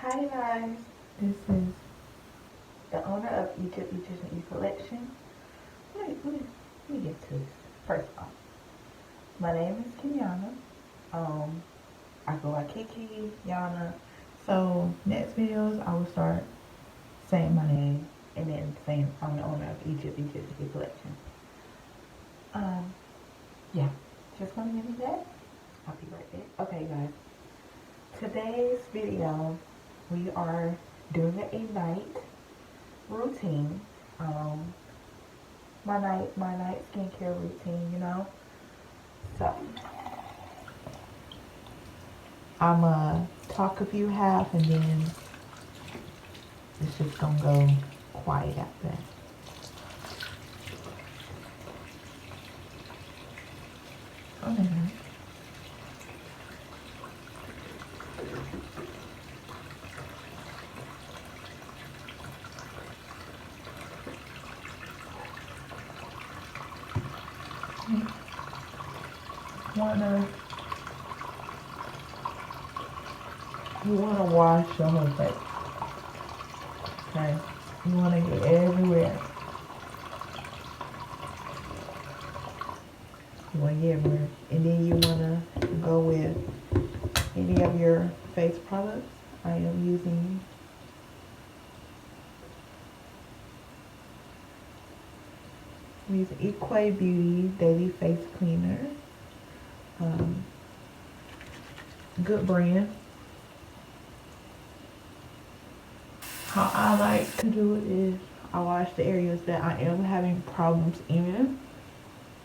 Hi guys, this is the owner of EgiptEgyptianne collection. Let me get to this. First off, my name is Kenyana. I go by Kiki, Yana. So next videos I will start saying my name and then saying I'm the owner of EgiptEgyptianne collection. Yeah, just gonna give you that. I'll be right back. Okay guys, today's video we are doing a night routine. My night skincare routine, So I'ma talk a few half and then it's just gonna go quiet after that. Okay. You wanna wash your whole face. Okay. You wanna get everywhere. You wanna get everywhere. And then you wanna go with any of your face products. I am using Equa Beauty Daily Face Cleaner. Good brand. How I like to do it is I wash the areas that I am having problems in,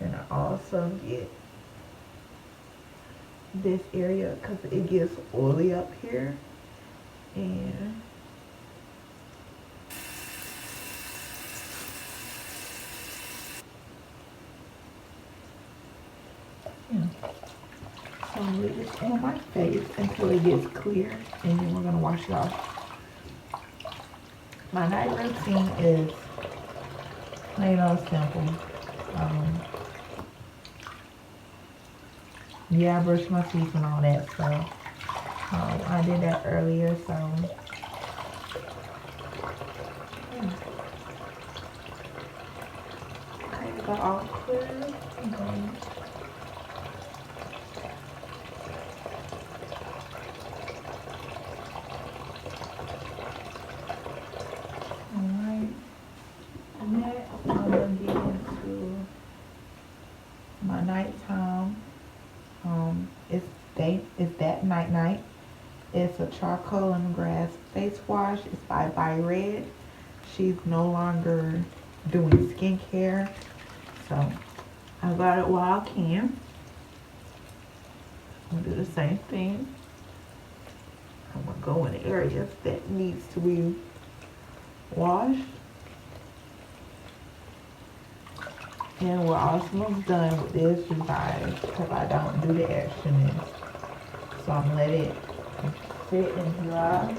and I also get this area because it gets oily up here, and so I'm gonna leave this on my face until it gets clear, and then we're gonna wash it off. My night routine is plain old simple. Yeah, I brush my teeth and all that, so I did that earlier, so I got all clear. Okay. Alright, next I'm gonna get into my nighttime. It's that night. It's a charcoal and grass face wash. It's by Red. She's no longer doing skincare, so I got it while I can. I'm gonna do the same thing. I'm gonna go in the areas that needs to be washed. And we're almost done with this, you guys, because I don't do the action. So I'm gonna let it sit and dry.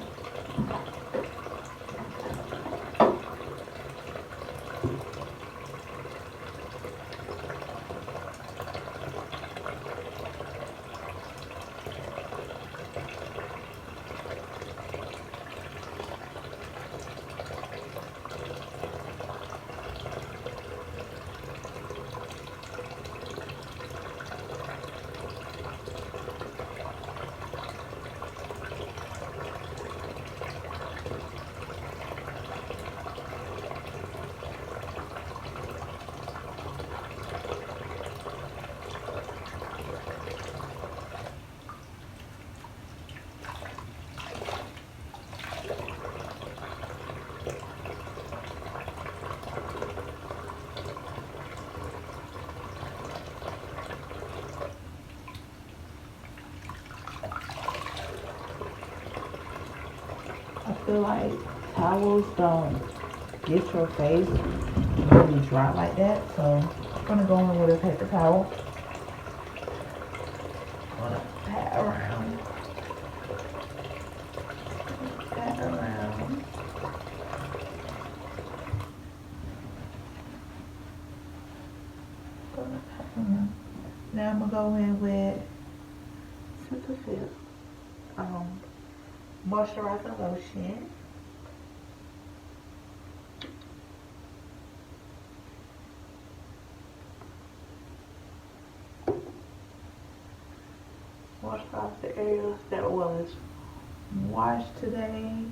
I feel like towels don't get your face really dry like that, so I'm gonna go in with a paper towel. I'm gonna pat around. Pat around. Now I'm gonna go in with Cetaphil. moisturizing lotion. Moisturize the areas that was washed today.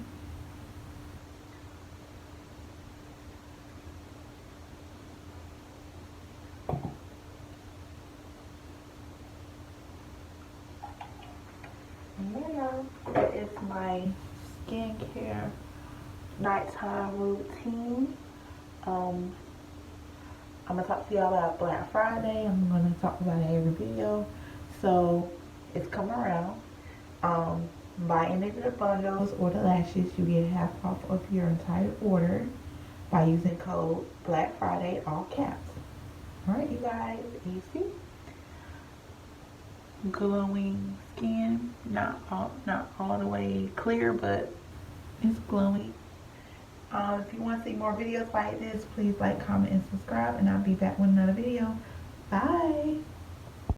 Yeah, that is my skincare nighttime routine. I'm gonna talk to y'all about Black Friday. I'm gonna talk about it every video. So it's coming around. Buy any of the bundles or the lashes, you get half off of your entire order by using code Black Friday, all caps. Alright, you guys, easy. Glowing skin, not all the way clear, but it's glowing. If you want to see more videos like this, please like, comment, and subscribe, and I'll be back with another video. Bye.